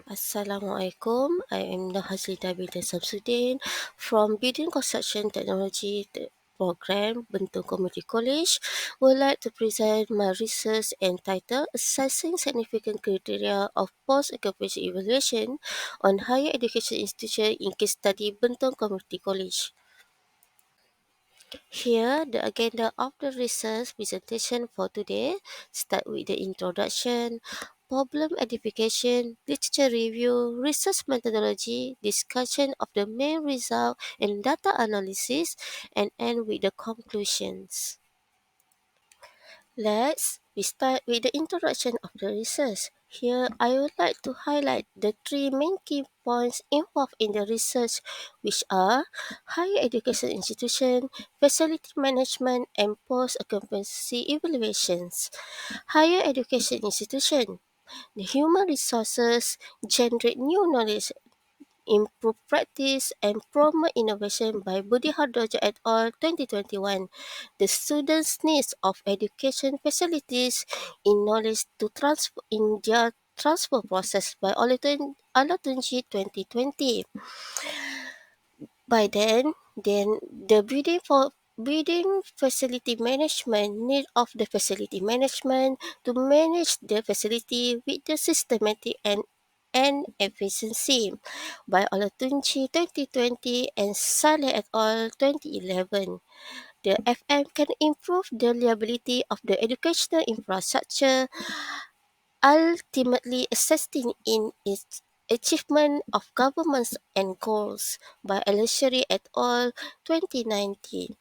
Assalamualaikum. I am Nahazlita Binti Samsudin from Building Construction Technology Program Bentong Community College. Would like to present my research entitled Assessing Significant Criteria of Post-Occupation Evaluation on Higher Education Institution in Case Study Bentong Community College. Here, the agenda of the research presentation for today start with the introduction, problem identification, literature review, research methodology, discussion of the main result and data analysis, and end with the conclusions. We start with the introduction of the research. Here, I would like to highlight the three main key points involved in the research, which are higher education institution, facility management, and post-occupancy evaluations. Higher education institution. The human resources generate new knowledge, improve practice, and promote innovation by Budi Hardojo et al. 2021. The students' needs of education facilities in knowledge to transfer in their transfer process by Olatunji 2020. By then the building facility management need of the facility management to manage the facility with the systematic and efficiency by Olatunji 2020 and Saleh et al. 2011. The FM can improve the reliability of the educational infrastructure, ultimately assisting in its achievement of government's end goals by Alashari et al. 2019.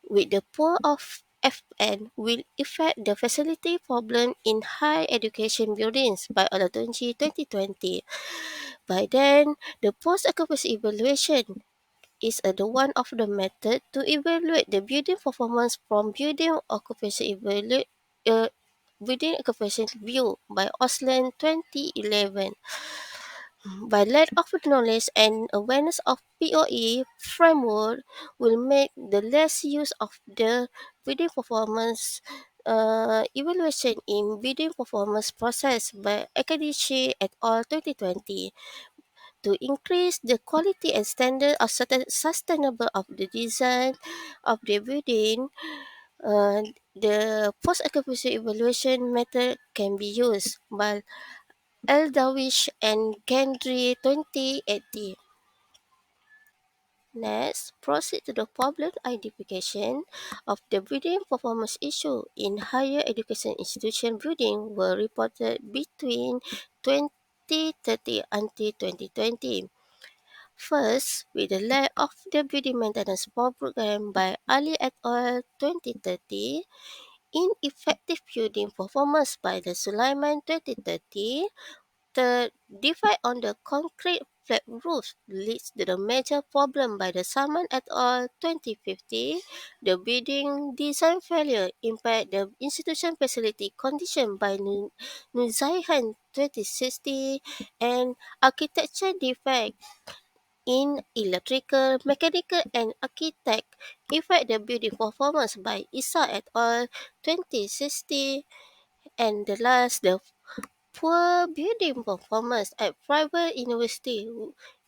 With the pool of FN will affect the facility problem in high education buildings by Olatunji 2020. By then, the post-occupancy evaluation is the one of the method to evaluate the building performance from uh, building occupancy view by Osland 2011. By lack of knowledge and awareness of POE framework will make the less use of the bidding performance evaluation in bidding performance process by Akadici et al. 2020 to increase the quality and standard of sustainable of the design of the building. The post-occupancy evaluation method can be used by Eldawish and Gendry 2080. Next, proceed to the problem identification of the building performance issue in higher education institution building were reported between 2030 until 2020. First, with the lack of the building maintenance program by Ali et al. 2030, ineffective building performance by the Sulaiman 2030. The defect on the concrete flat roof leads to the major problem by the Salman et al. 2050. The building design failure impact the institution facility condition by Nuzaihan 2060 and architecture defect in electrical, mechanical and architect affect the building performance by Isa et al. 2060 and the last the poor building performance at private university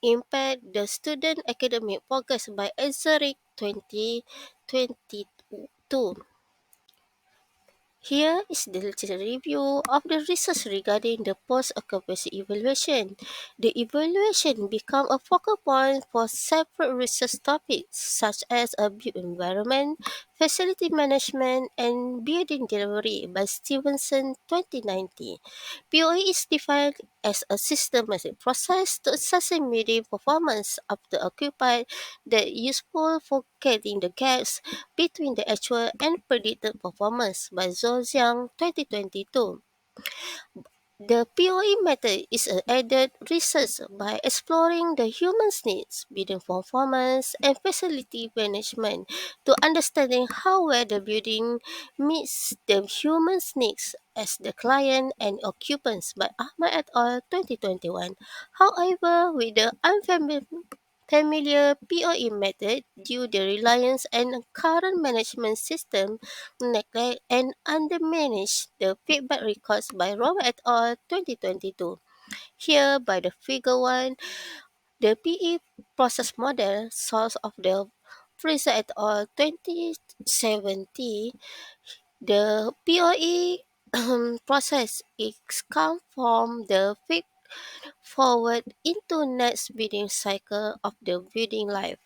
impact the student academic progress by Azaric 2022. Here is the literature review of the research regarding the post-occupancy evaluation. The evaluation become a focal point for separate research topics such as a built environment, facility management, and building delivery by Stevenson 2019. POE is defined as a systematic process to assessing building performance after occupied that useful for getting the gaps between the actual and predicted performance by Zhoujiang 2022. The POE method is an added research by exploring the human's needs, building performance, and facility management to understanding how well the building meets the human's needs as the client and occupants by Ahmad et al. 2021. However, with the familiar POE method due the reliance on current management system neglect and undermanage the feedback records by Robert et al. 2022. Here, by the figure 1, the PE process model, source of the Fraser et al. 2070, the POE process is come from the feed forward into next bidding cycle of the bidding life.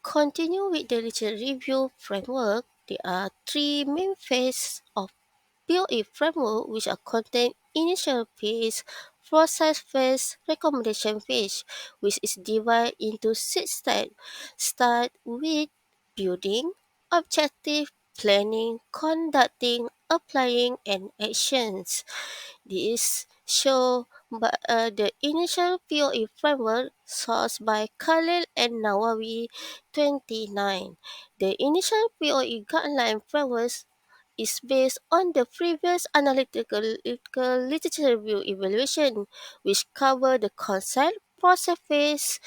Continue with the literature review framework. There are three main phases of POE framework which are contained initial phase, process phase, recommendation phase, which is divided into six steps. Start with building, objective, planning, conducting, applying, and actions. This show the initial POE framework sourced by Khalil and Nawawi 29. The initial POE guideline framework is based on the previous analytical literature review evaluation, which cover the concept, process phase,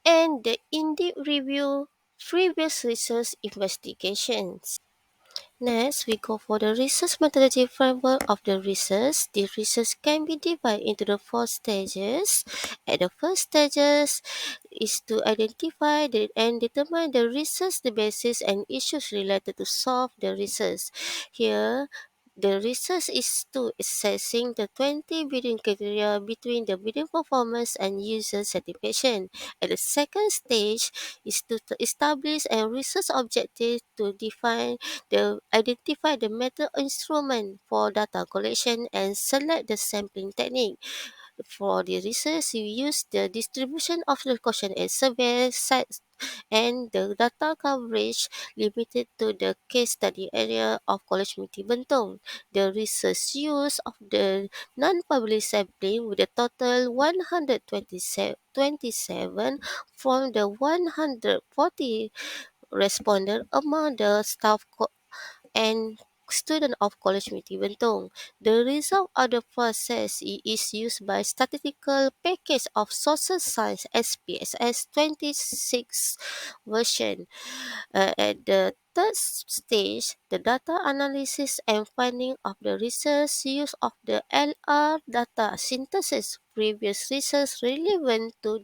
and the in-depth review previous research investigations. Next, we go for the research methodology framework of the research. The research can be divided into the four stages. At the first stages is to identify and determine the research, the basis and issues related to solve the research. Here, the research is to assessing the 20 bidding criteria between the bidding performance and user satisfaction. At the second stage is to establish a research objective to define identify the method instrument for data collection and select the sampling technique. For the research, you use the distribution of the question and survey sites and the data coverage limited to the case study area of College Miti Bentong. The research use of the non-published sampling with a total 127 from the 140 responded among the staff and student of College Miti Bentong. The result of the process is used by statistical package of social science SPSS 26 version. At the third stage, the data analysis and finding of the research use of the LR data synthesis previous research relevant to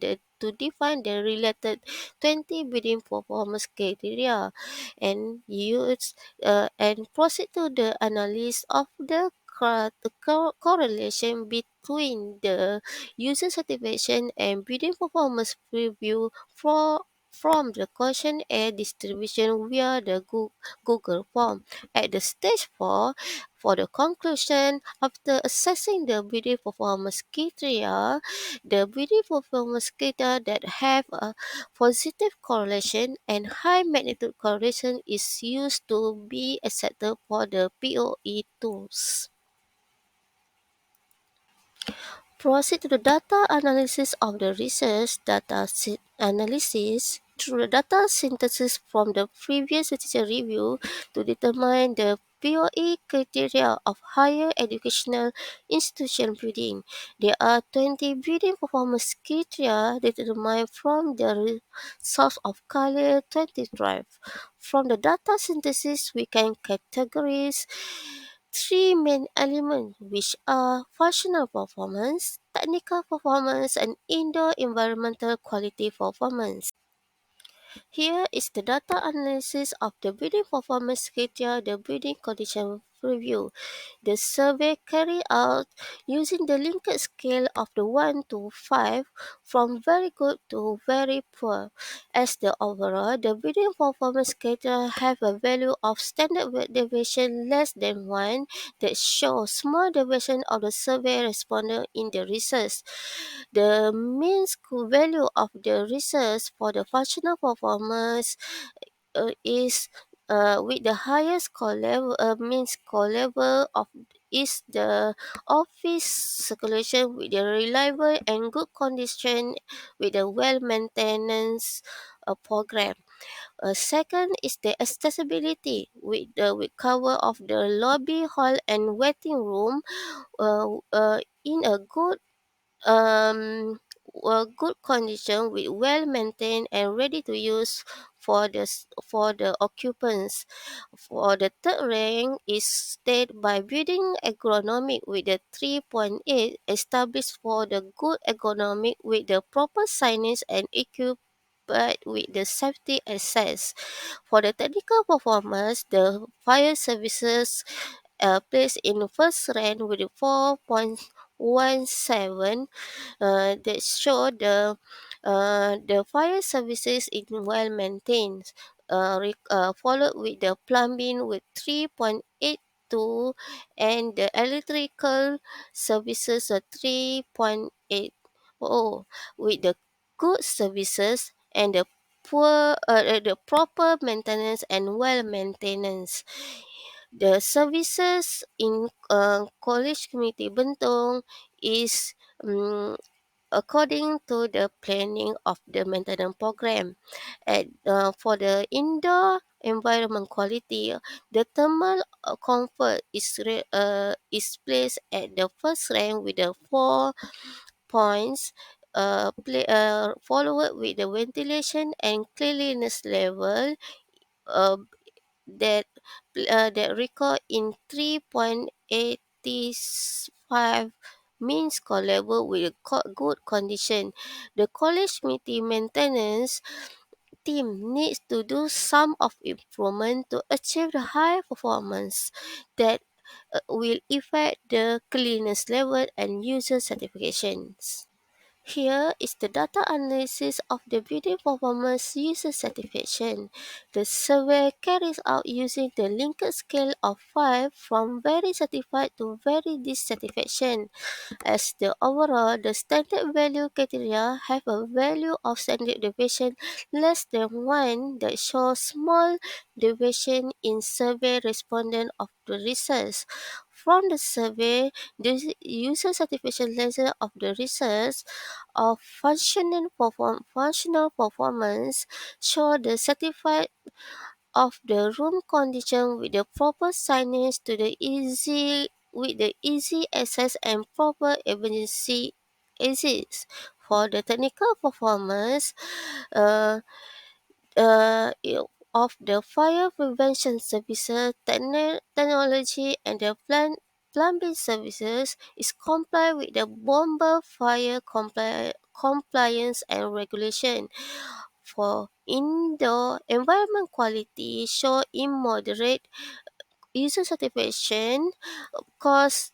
define the related 20 bidding performance criteria and use and proceed to the analysis of the correlation between the user satisfaction and bidding performance preview from the questionnaire distribution via the Google form. At the stage 4, for the conclusion, after assessing the bidding performance criteria, the bidding performance criteria that have a positive correlation and high magnitude correlation is used to be accepted for the POE tools. Proceed to the data analysis of the research analysis through the data synthesis from the previous literature review to determine the POE criteria of higher educational institution building. There are 20 building performance criteria determined from the source of color 20 drive. From the data synthesis, we can categorize three main elements, which are functional performance, technical performance, and indoor environmental quality performance. Here is the data analysis of the building performance criteria, the building condition review. The survey carried out using the Likert scale of the 1 to 5 from very good to very poor. As the overall, the building performance criteria have a value of standard deviation less than 1 that shows small deviation of the survey respondent in the research. The mean value of the research for the functional performance is with the highest score level, mean score level of is the office circulation with the reliable and good condition with a well maintenance program. Second is the accessibility with cover of the lobby hall and waiting room in a good condition with well maintained and ready to use for the occupants. For the third rank is stayed by building ergonomic with the 3.8, established for the good ergonomic with the proper signage and equipped with the safety access. For the technical performance, the fire services placed in first rank with 4.17, that show the fire services is well maintained, followed with the plumbing with 3.82, and the electrical services 3.80, with the good services and the proper maintenance and well maintenance. The services in college community Bentong is um, according to the planning of the maintenance program. For the indoor environment quality, the thermal comfort is placed at the first rank with the 4 points. Followed with the ventilation and cleanliness level, uh, that that record in 3.85 means score level with good condition. The college committee maintenance team needs to do some of improvement to achieve the high performance that will affect the cleanliness level and user certifications. Here is the data analysis of the building performance user satisfaction. The survey carries out using the Likert scale of 5 from very satisfied to very dissatisfaction. As the overall, the standard value criteria have a value of standard deviation less than 1 that shows small deviation in survey respondent of the research. From the survey, the user satisfaction level of the research of functional performance show the certified of the room condition with the proper signage to the easy with the easy access and proper emergency exits. For the technical performance, uh, of the fire prevention services, technology, and the plumbing services is comply with the bomber fire compliance and regulation. For indoor environment quality, show immoderate user satisfaction caused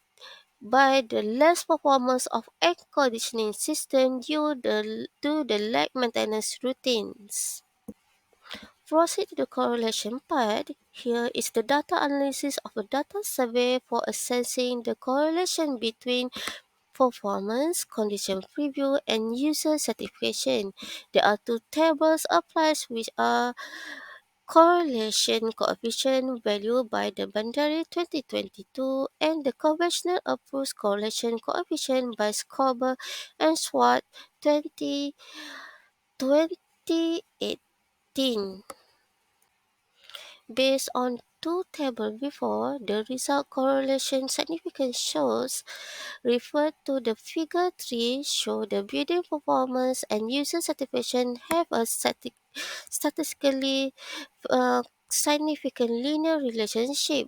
by the less performance of air conditioning system to the lack maintenance routines. Proceed to the correlation part. Here is the data analysis of a data survey for assessing the correlation between performance, condition preview, and user certification. There are two tables applied which are correlation coefficient value by the Bandari 2022 and the conventional approach correlation coefficient by Scober and SWOT 2018. Based on two tables before, the result correlation significance shows referred to the figure 3 show the building performance and user satisfaction have a statistically significant linear relationship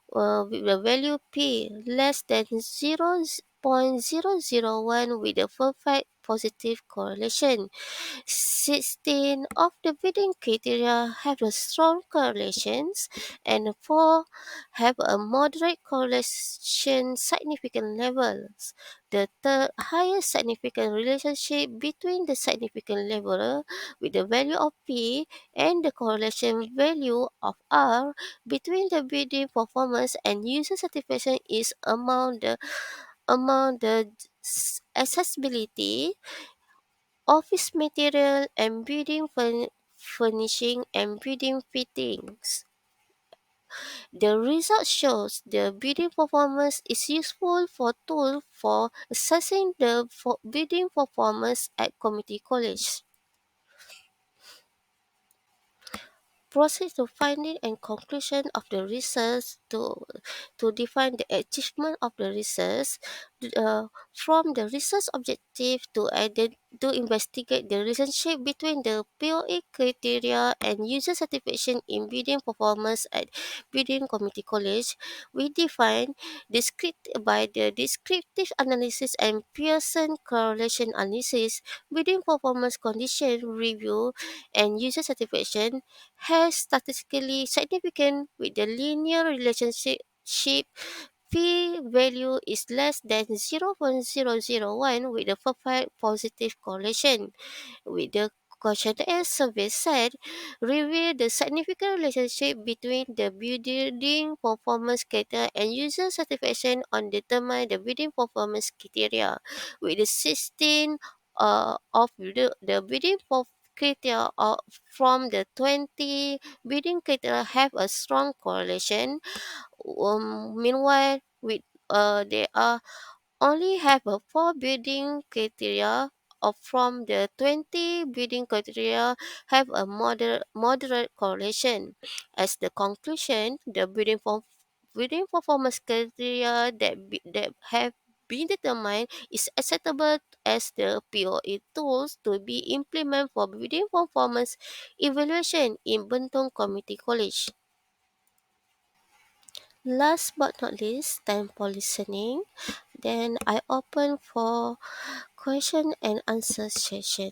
with the value p less than 0.001 with a perfect positive correlation. 16 of the bidding criteria have a strong correlations and 4 have a moderate correlation significant levels. The third highest significant relationship between the significant level with the value of P and the correlation value of R between the bidding performance and user satisfaction is among the accessibility, office material, and building furnishing and building fittings. The result shows the building performance is useful for tool for assessing the building performance at community college. Proceed to finding and conclusion of the research to define the achievement of the research. from the research objective to investigate the relationship between the POE criteria and user satisfaction in bidding performance at Bidding Committee College. We define by the descriptive analysis and Pearson correlation analysis. Bidding performance condition review and user satisfaction has statistically significant with the linear relationship p-value is less than 0.001 with a perfect positive correlation. With the questionnaire survey said, reveal the significant relationship between the bidding performance criteria and user satisfaction on determine the bidding performance criteria. With the 16 of the criteria from the 20 bidding criteria have a strong correlation. Meanwhile, they are only have a four bidding criteria of from the 20 bidding criteria have a moderate correlation. As the conclusion, the bidding performance criteria that have been determined is acceptable as the POE tools to be implemented for bidding performance evaluation in Bentong Community College. Last but not least, time for listening. Then I open for question and answer session.